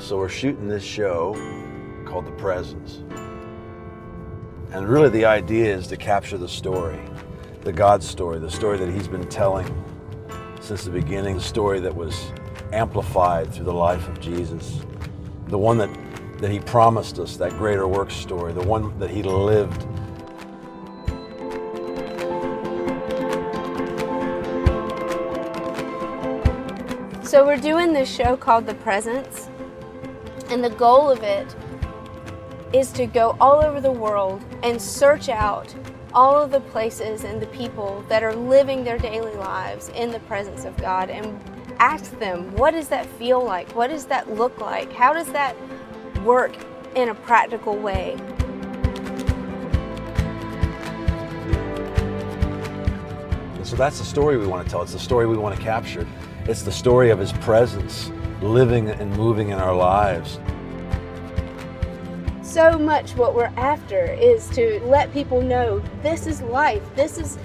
So we're shooting this show called The Presence. And really the idea is to capture the story, the God story, the story that he's been telling since the beginning, the story that was amplified through the life of Jesus, the one that he promised us, that greater works story, the one that he lived. So we're doing this show called The Presence, and the goal of it is to go all over the world and search out all of the places and the people that are living their daily lives in the presence of God and ask them, what does that feel like? What does that look like? How does that work in a practical way? So that's the story we want to tell. It's the story we want to capture. It's the story of his presence living and moving in our lives. So much what we're after is to let people know this is life. This is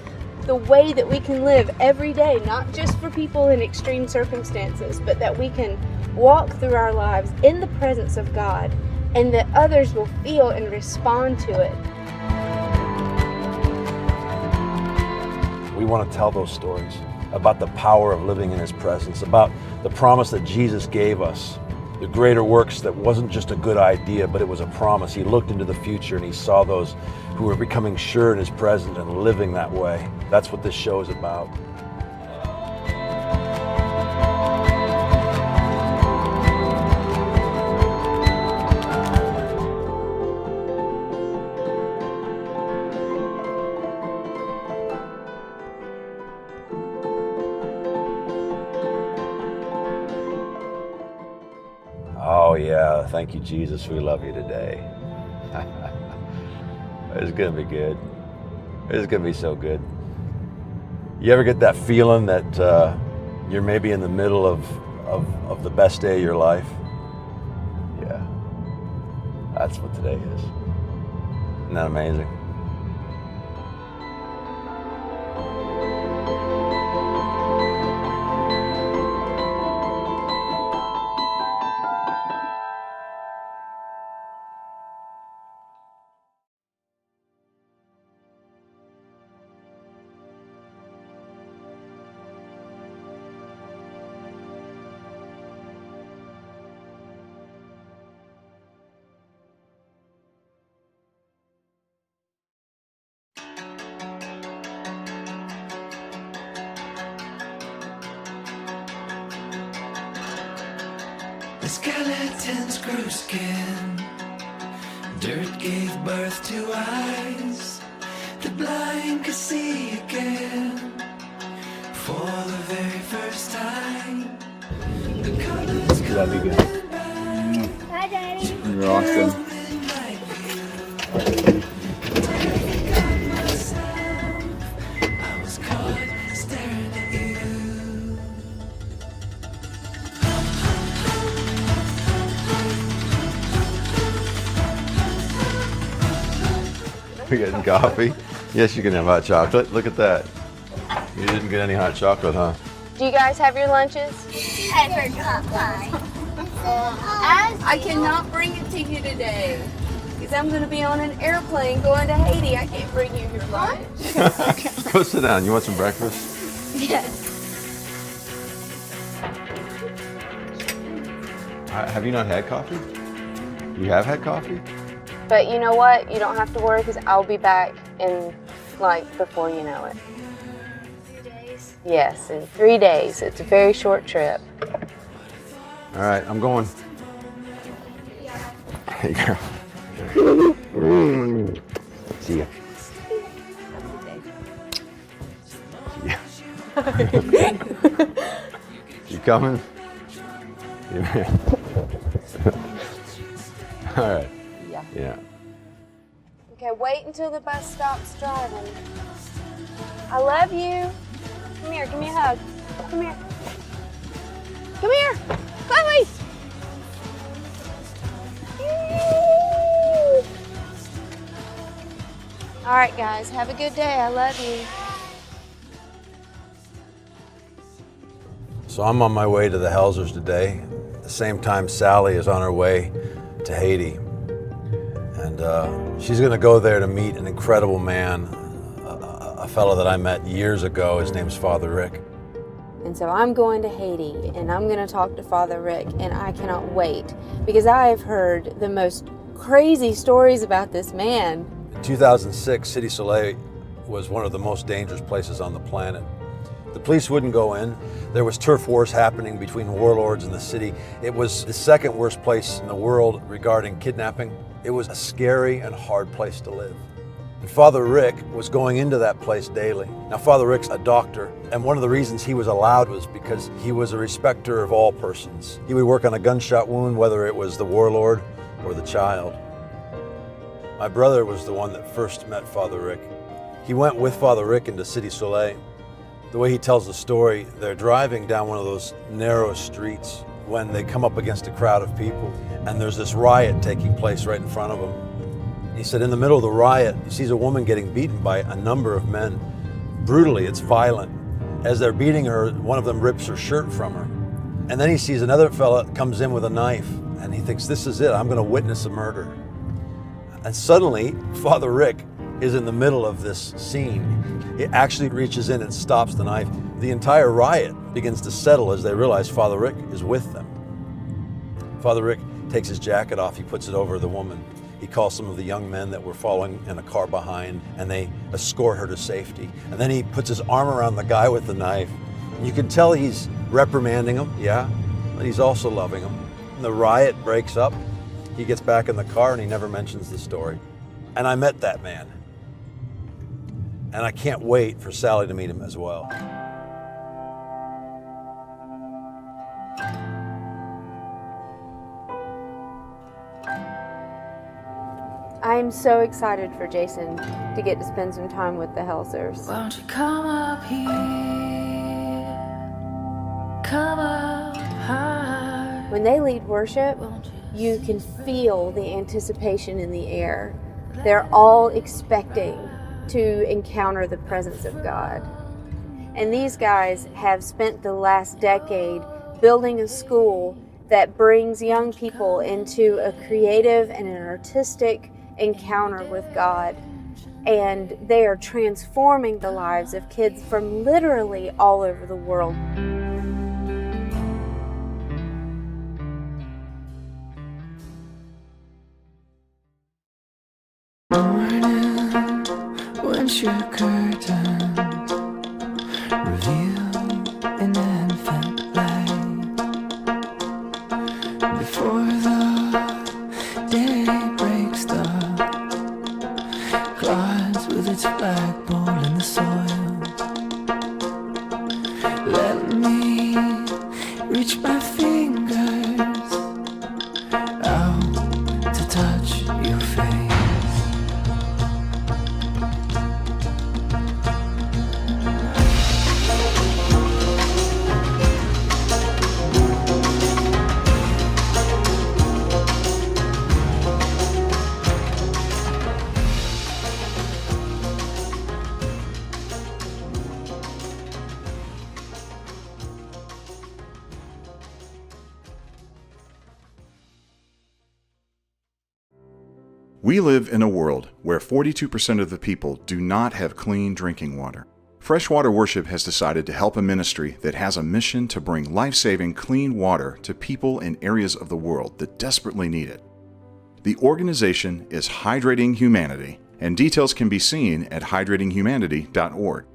the way that we can live every day, not just for people in extreme circumstances, but that we can walk through our lives in the presence of God and that others will feel and respond to it. We want to tell those stories about the power of living in his presence, about the promise that Jesus gave us, the greater works that wasn't just a good idea, but it was a promise. He looked into the future and he saw those who were becoming sure in his presence and living that way. That's what this show is about. Oh yeah, thank you Jesus, we love you today. It's gonna be good. It's gonna be so good. You ever get that feeling that you're maybe in the middle of the best day of your life? Yeah, that's what today is. Isn't that amazing? The skeletons grew skin, dirt gave birth to eyes, the blind could see again, for the very first time. The colors Love you, good. Hi, Daddy. You're awesome. I was caught staring at you. We're getting coffee. Yes, you can have hot chocolate. Look at that. You didn't get any hot chocolate, huh? Do you guys have your lunches? I forgot mine. I cannot bring it to you today because I'm going to be on an airplane going to Haiti. I can't bring you your lunch. Go sit down. You want some breakfast? Yes. Have you not had coffee? You have had coffee? But you know what? You don't have to worry because I'll be back in, before you know it. 3 days. Yes, in 3 days. It's a very short trip. All right, I'm going. Hey, girl. See ya. See ya. You coming? Yeah. All right. Yeah. Yeah. Okay, wait until the bus stops driving. I love you. Come here, give me a hug. Come here. Come here. Chloe. All right, guys, have a good day. I love you. So I'm on my way to the Helsers today. same time, Sallie is on her way to Haiti. And she's going to go there to meet an incredible man, a fellow that I met years ago. His name's Father Rick. And so I'm going to Haiti, and I'm going to talk to Father Rick, and I cannot wait, because I've heard the most crazy stories about this man. In 2006, Cité Soleil was one of the most dangerous places on the planet. The police wouldn't go in. There was turf wars happening between warlords in the city. It was the second worst place in the world regarding kidnapping. It was a scary and hard place to live. And Father Rick was going into that place daily. Now, Father Rick's a doctor, and one of the reasons he was allowed was because he was a respecter of all persons. He would work on a gunshot wound, whether it was the warlord or the child. My brother was the one that first met Father Rick. He went with Father Rick into Cité Soleil. The way he tells the story, they're driving down one of those narrow streets when they come up against a crowd of people, and there's this riot taking place right in front of them. He said in the middle of the riot, he sees a woman getting beaten by a number of men. Brutally, it's violent. As they're beating her, one of them rips her shirt from her. And then he sees another fella comes in with a knife, and he thinks, this is it, I'm gonna witness a murder. And suddenly, Father Rick is in the middle of this scene. He actually reaches in and stops the knife. The entire riot begins to settle as they realize Father Rick is with them. Father Rick takes his jacket off, he puts it over the woman. He calls some of the young men that were following in a car behind, and they escort her to safety. And then he puts his arm around the guy with the knife. And you can tell he's reprimanding him, yeah, but he's also loving him. And the riot breaks up. He gets back in the car and he never mentions the story. And I met that man. And I can't wait for Sallie to meet him as well. I'm so excited for Jason to get to spend some time with the Helsers. Won't you come up here? Come up high. When they lead worship, you can feel the anticipation in the air. They're all expecting to encounter the presence of God. And these guys have spent the last decade building a school that brings young people into a creative and an artistic encounter with God. And they are transforming the lives of kids from literally all over the world. Once your curtain reveal an infant light before the day breaks, the clods with its flagpole in the soil. Let me reach my fingers out to touch your face. We live in a world where 42% of the people do not have clean drinking water. Freshwater Worship has decided to help a ministry that has a mission to bring life-saving clean water to people in areas of the world that desperately need it. The organization is Hydrating Humanity, and details can be seen at hydratinghumanity.org.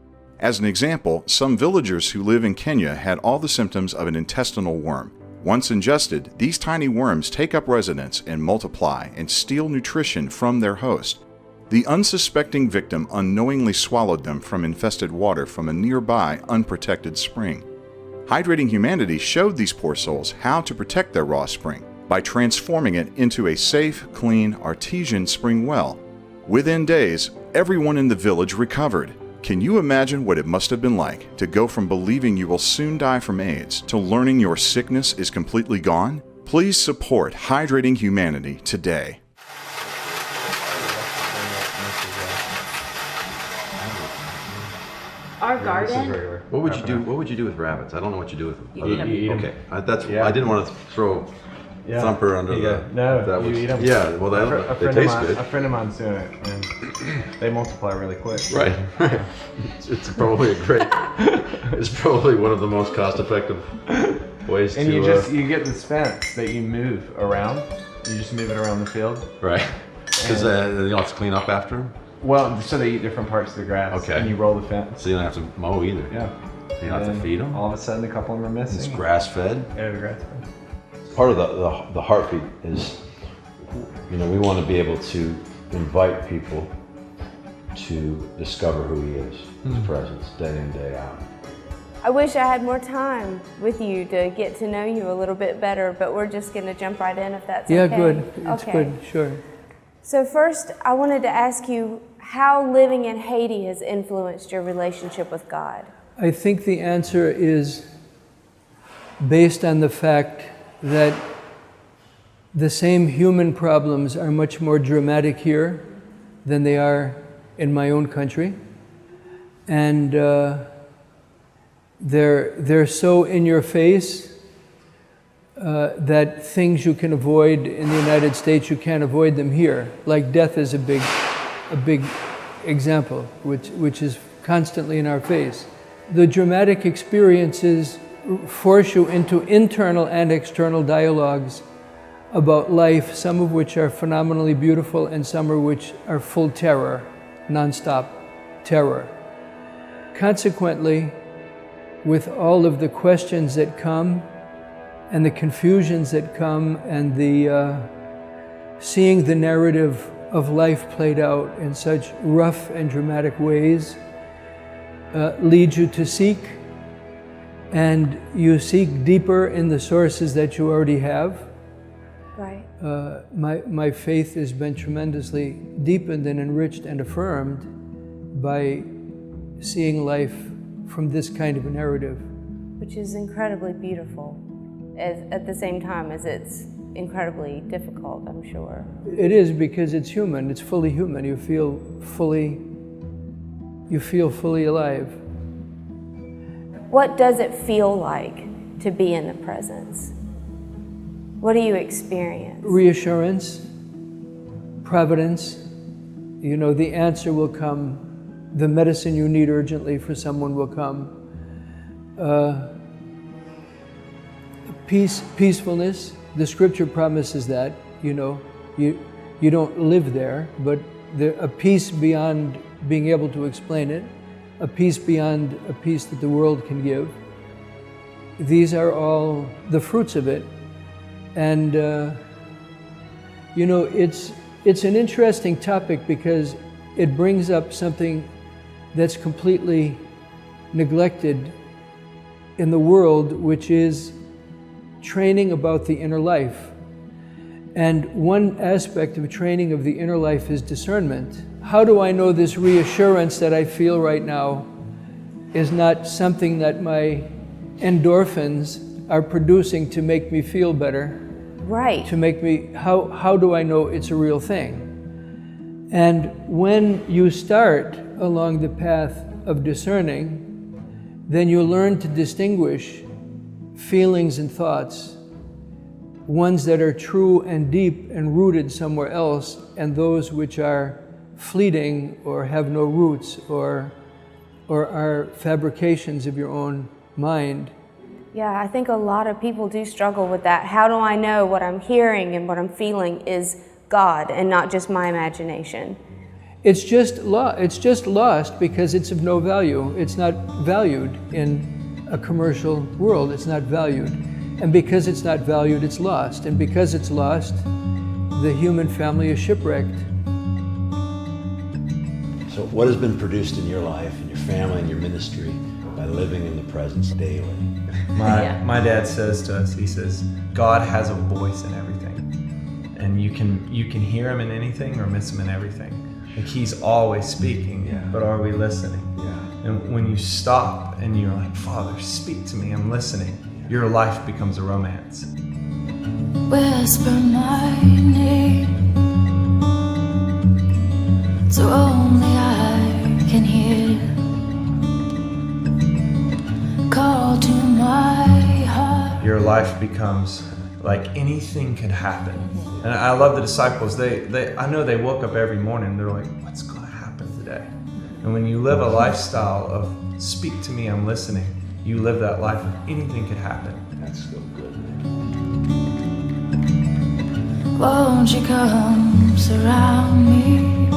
As an example, some villagers who live in Kenya had all the symptoms of an intestinal worm. Once ingested, these tiny worms take up residence and multiply and steal nutrition from their host. The unsuspecting victim unknowingly swallowed them from infested water from a nearby unprotected spring. Hydrating Humanity showed these poor souls how to protect their raw spring by transforming it into a safe, clean, artesian spring well. Within days, everyone in the village recovered. Can you imagine what it must have been like to go from believing you will soon die from AIDS to learning your sickness is completely gone? Please support Hydrating Humanity today. Our This is garden, regular. What would you do? What would you do with rabbits? I don't know what you do with them. You eat 'em. You eat 'em. Okay, that's. Yeah. I didn't want to throw Yeah. Thumper under Yeah. the. No, that you was, eat 'em. Yeah, well, they taste good. A friend of mine's doing it, and they multiply really quick. Right. It's probably a great. It's probably one of the most cost-effective ways And to. you get this fence that you move around. You just move it around the field. Right. Because you don't have to clean up after them. Well, so they eat different parts of the grass. Okay. And you roll the fence. So you don't have to mow either. Yeah. You don't have to feed them. All of a sudden, a couple of them are missing. It's grass-fed. Yeah, the grass fed. Part of the heartbeat is, we want to be able to invite people to discover who he is, his presence, day in, day out. I wish I had more time with you to get to know you a little bit better, but we're just going to jump right in if that's Yeah, okay. good. It's okay. good, sure. So first, I wanted to ask you how living in Haiti has influenced your relationship with God. I think the answer is based on the fact that the same human problems are much more dramatic here than they are in my own country. And they're so in your face that things you can avoid in the United States, you can't avoid them here. Like death is a big example, which is constantly in our face. The dramatic experiences force you into internal and external dialogues about life, some of which are phenomenally beautiful and some of which are full terror, nonstop terror. Consequently, with all of the questions that come and the confusions that come and the seeing the narrative of life played out in such rough and dramatic ways leads you to seek, and you seek deeper in the sources that you already have. Right. My faith has been tremendously deepened and enriched and affirmed by seeing life from this kind of a narrative. Which is incredibly beautiful, at the same time as it's incredibly difficult, I'm sure. It is, because it's human, it's fully human. You feel fully alive. What does it feel like to be in the presence? What do you experience? Reassurance, providence, the answer will come. The medicine you need urgently for someone will come. Peacefulness, the scripture promises that, you don't live there, but a peace beyond being able to explain it, a peace beyond a peace that the world can give. These are all the fruits of it. And, it's an interesting topic because it brings up something that's completely neglected in the world, which is training about the inner life. And one aspect of training of the inner life is discernment. How do I know this reassurance that I feel right now is not something that my endorphins are producing to make me feel better? Right. To make me, how do I know it's a real thing? And when you start along the path of discerning, then you learn to distinguish feelings and thoughts, ones that are true and deep and rooted somewhere else, and those which are fleeting or have no roots or are fabrications of your own mind. Yeah, I think a lot of people do struggle with that. How do I know what I'm hearing and what I'm feeling is God and not just my imagination? It's just lost because it's of no value. It's not valued in a commercial world. It's not valued. And because it's not valued, it's lost. And because it's lost, the human family is shipwrecked. So what has been produced in your life, in your family, in your ministry, by living in the presence daily? My dad says to us, he says, God has a voice in everything. And you can hear him in anything or miss him in everything. Like he's always speaking, but are we listening? Yeah. And when you stop and you're like, Father, speak to me, I'm listening, your life becomes a romance. Whisper my name, so only I can hear. your life becomes like anything could happen. And I love the disciples. I know they woke up every morning, they're like, what's going to happen today? And when you live a lifestyle of speak to me, I'm listening, you live that life of anything could happen. That's so good. Won't you come surround me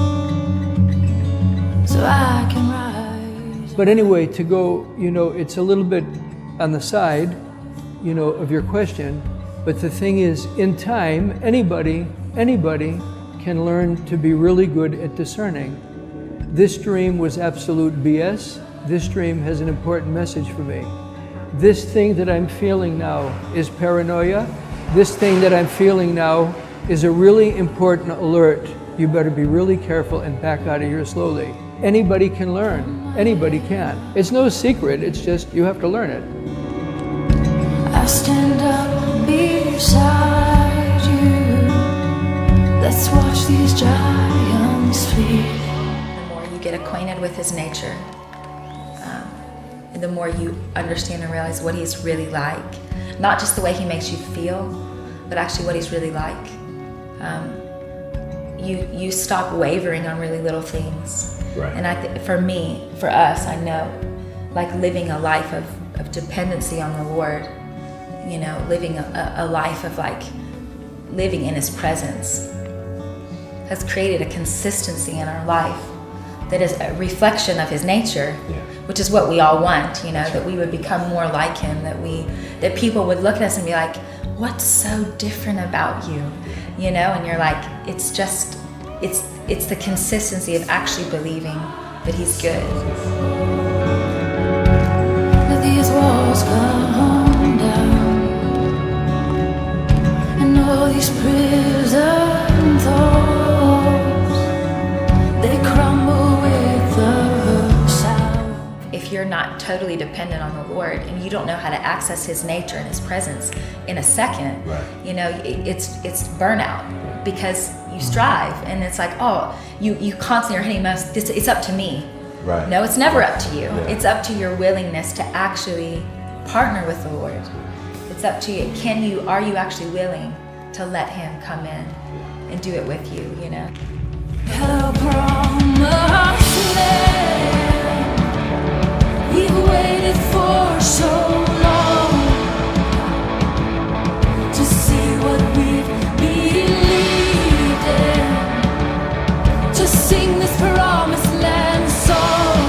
so I can rise? But anyway, to go, it's a little bit on the side, of your question. But the thing is, in time, anybody can learn to be really good at discerning. This dream was absolute BS. This dream has an important message for me. This thing that I'm feeling now is paranoia. This thing that I'm feeling now is a really important alert. You better be really careful and back out of here slowly. Anybody can learn. Anybody can. It's no secret, it's just you have to learn it. I stand up beside you. Let's watch these giants flee. The more you get acquainted with his nature, the more you understand and realize what he's really like. Not just the way he makes you feel, but actually what he's really like. You stop wavering on really little things. Right. And for us, I know, like living a life of dependency on the Lord, living a life of like living in his presence has created a consistency in our life that is a reflection of his nature, which is what we all want, that we would become more like him, that people would look at us and be like, what's so different about you? And you're like, it's the consistency of actually believing that he's good. Let these walls come down, and all these prison thoughts, they crumble with the sound. If you're not totally dependent on the Lord and you don't know how to access his nature and his presence in a second, it's burnout, because you strive and it's like, you constantly are hitting most, it's up to me. Right. No, it's never up to you. Yeah. It's up to your willingness to actually partner with the Lord. It's up to you. Are you actually willing to let him come in and do it with you, Hello, promised land. We've waited for so long to see what we've believed in, to sing this promised land song.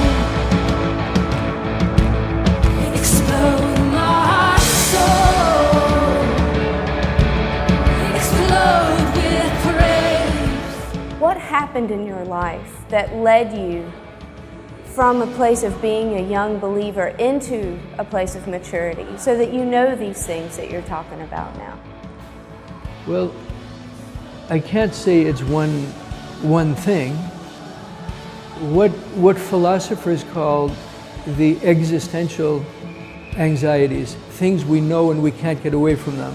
Explode my soul, explode with praise. What happened in your life that led you from a place of being a young believer into a place of maturity, so that you know these things that you're talking about now? Well, I can't say it's one thing. What philosophers call the existential anxieties, things we know and we can't get away from them.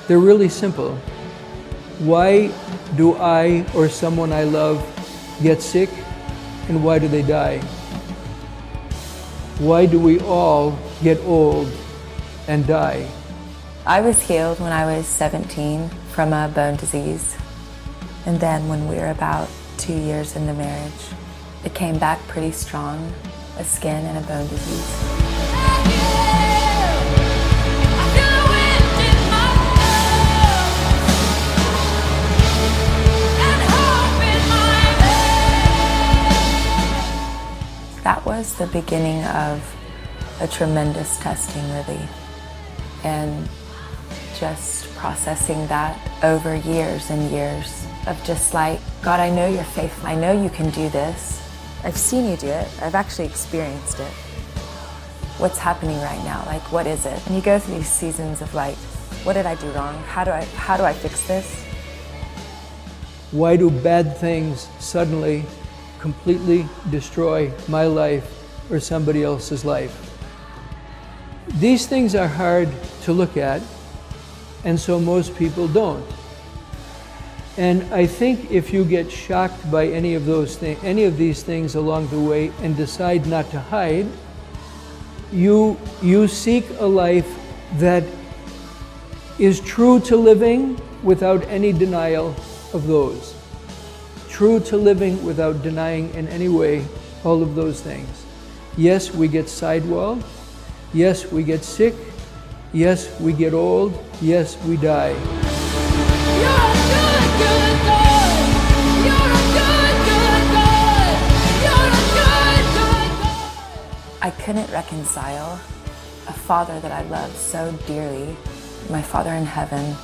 They're really simple. Why do I or someone I love get sick, and why do they die? Why do we all get old and die? I was healed when I was 17 from a bone disease. And then when we were about 2 years into marriage, it came back pretty strong, a skin and a bone disease. That was the beginning of a tremendous testing, really, and just processing that over years and years of just like, God, I know you're faithful. I know you can do this. I've seen you do it. I've actually experienced it. What's happening right now? Like, what is it? And you go through these seasons of like, what did I do wrong? How do I fix this? Why do bad things suddenly completely destroy my life or somebody else's life? These things are hard to look at, and so most people don't. And I think if you get shocked by any of these things along the way and decide not to hide, you seek a life that is true to living without any denial of those. True to living without denying in any way all of those things. Yes, we get sidewalled. Yes, we get sick. Yes, we get old. Yes, we die. I couldn't reconcile a father that I loved so dearly, my Father in heaven.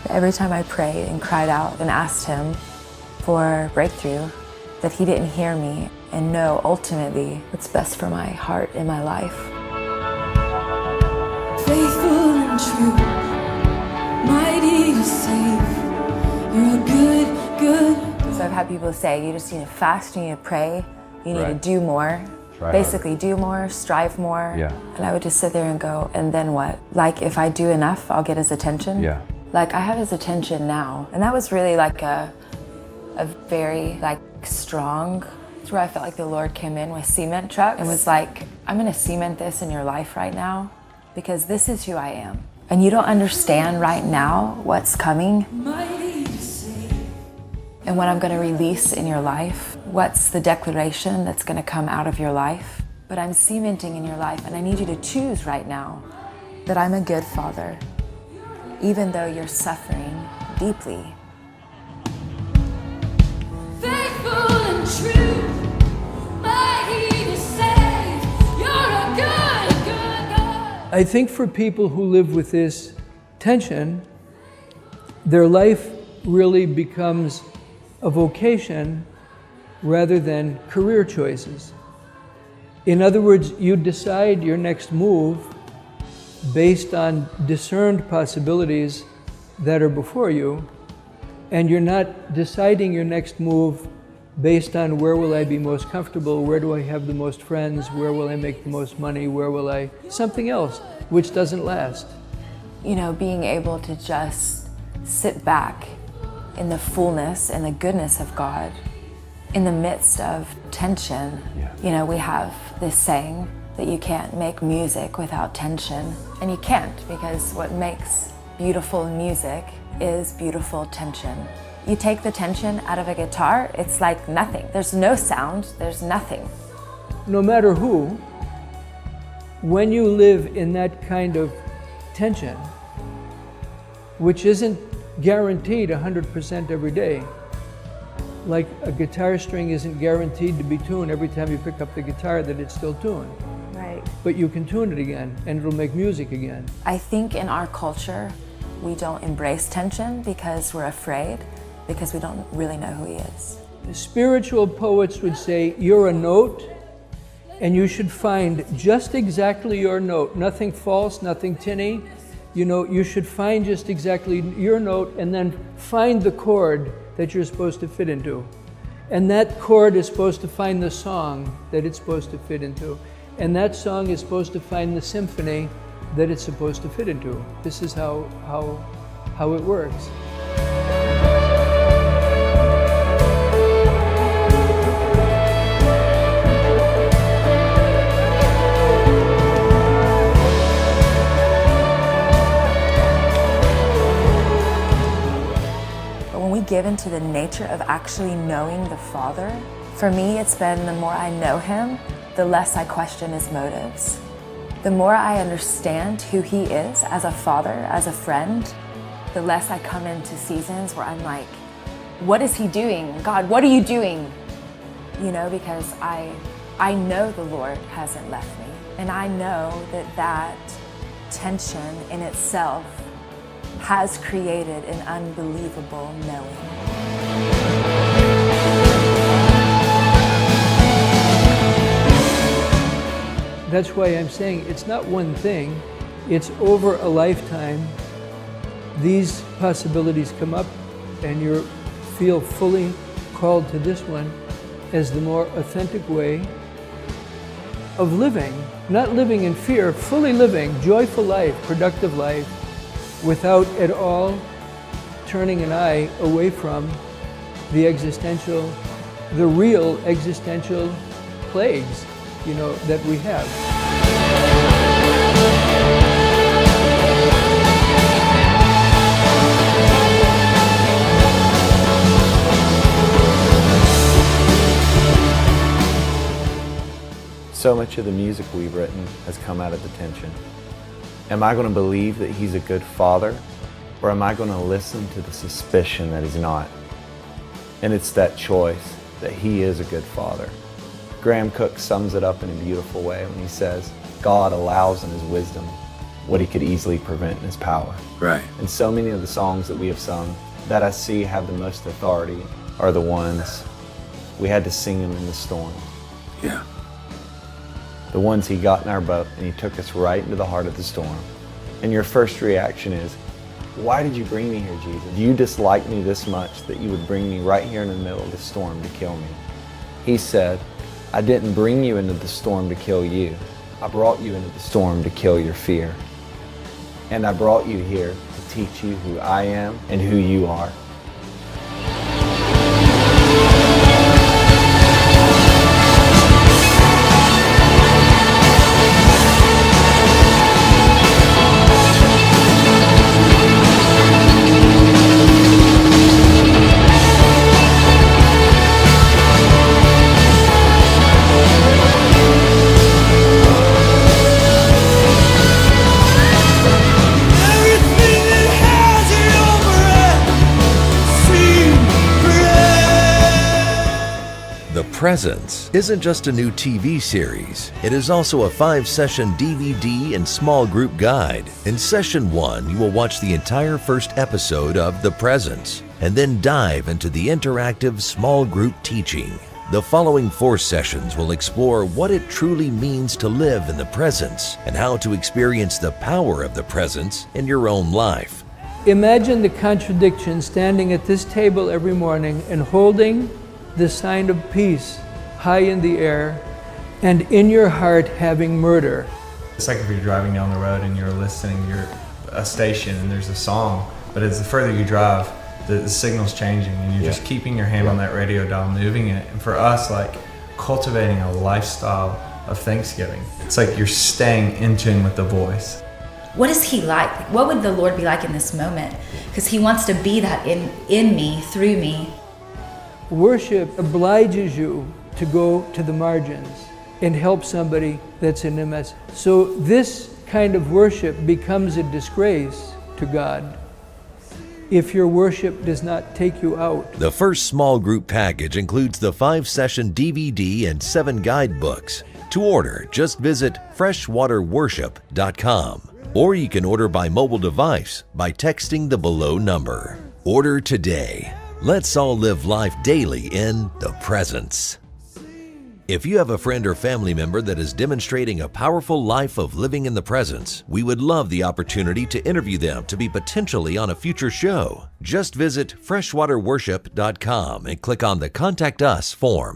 Every time I prayed and cried out and asked him for breakthrough, that he didn't hear me and know ultimately what's best for my heart and my life. Faithful and true, mighty to save. You're a good. So I've had people say, you just need to fast, you need to pray, you need to do more. Basically, do more, strive more. Yeah. And I would just sit there and go, and then what? Like, if I do enough, I'll get his attention? Yeah. Like, I have his attention now. And that was really like a very like strong, it's where I felt like the Lord came in with cement trucks and was like, I'm gonna cement this in your life right now because this is who I am. And you don't understand right now what's coming and what I'm gonna release in your life. What's the declaration that's gonna come out of your life? But I'm cementing in your life and I need you to choose right now that I'm a good father, even though you're suffering deeply. Faithful and true, mighty to save. You're a good God. I think for people who live with this tension, their life really becomes a vocation rather than career choices. In other words, you decide your next move based on discerned possibilities that are before you, and you're not deciding your next move based on where will I be most comfortable, where do I have the most friends, where will I make the most money, where will I, something else, which doesn't last. You know, being able to just sit back in the fullness and the goodness of God in the midst of tension. You know, we have this saying that you can't make music without tension, and you can't, because what makes beautiful music is beautiful tension. You take the tension out of a guitar, it's like nothing. There's no sound, there's nothing. No matter who, when you live in that kind of tension, which isn't guaranteed 100% every day, like a guitar string isn't guaranteed to be tuned every time you pick up the guitar that it's still tuned. Right. But you can tune it again and it'll make music again. I think in our culture, we don't embrace tension because we're afraid, because we don't really know who he is. The spiritual poets would say, you're a note and you should find just exactly your note, nothing false, nothing tinny. You know, you should find just exactly your note and then find the chord that you're supposed to fit into. And that chord is supposed to find the song that it's supposed to fit into. And that song is supposed to find the symphony that it's supposed to fit into. This is how it works. Give into the nature of actually knowing the Father. For me, it's been the more I know him, the less I question his motives. The more I understand who he is as a father, as a friend, the less I come into seasons where I'm like, what is he doing? God, what are you doing? You know, because I know the Lord hasn't left me. And I know that tension in itself has created an unbelievable knowing. That's why I'm saying it's not one thing, it's over a lifetime. These possibilities come up and you feel fully called to this one as the more authentic way of living. Not living in fear, fully living, joyful life, productive life, without at all turning an eye away from the real existential plagues, you know, that we have. So much of the music we've written has come out of the tension. Am I going to believe that he's a good father, or am I going to listen to the suspicion that he's not? And it's that choice that he is a good father. Graham Cook sums it up in a beautiful way when he says, God allows in his wisdom what he could easily prevent in his power. Right. And so many of the songs that we have sung that I see have the most authority are the ones we had to sing them in the storm. Yeah. The ones he got in our boat and he took us right into the heart of the storm. And your first reaction is, why did you bring me here, Jesus? Do you dislike me this much that you would bring me right here in the middle of the storm to kill me? He said, I didn't bring you into the storm to kill you. I brought you into the storm to kill your fear. And I brought you here to teach you who I am and who you are. Presence isn't just a new TV series. It is also a 5-session DVD and small group guide. In session 1, you will watch the entire first episode of The Presence and then dive into the interactive small group teaching. The following 4 sessions will explore what it truly means to live in the presence and how to experience the power of the presence in your own life. Imagine the contradiction standing at this table every morning and holding the sign of peace high in the air, and in your heart having murder. It's like if you're driving down the road and you're listening, you're a station and there's a song, but as the further you drive, the signal's changing and you're just keeping your hand on that radio dial, moving it. And for us, like cultivating a lifestyle of Thanksgiving, it's like you're staying in tune with the voice. What is he like? What would the Lord be like in this moment? Because he wants to be that in me, through me. Worship obliges you to go to the margins and help somebody that's in a mess. So this kind of worship becomes a disgrace to God if your worship does not take you out. The first small group package includes the 5-session DVD and 7 guidebooks. To order, just visit freshwaterworship.com, or you can order by mobile device by texting the below number. Order today. Let's all live life daily in the presence. If you have a friend or family member that is demonstrating a powerful life of living in the presence, we would love the opportunity to interview them to be potentially on a future show. Just visit freshwaterworship.com and click on the Contact Us form.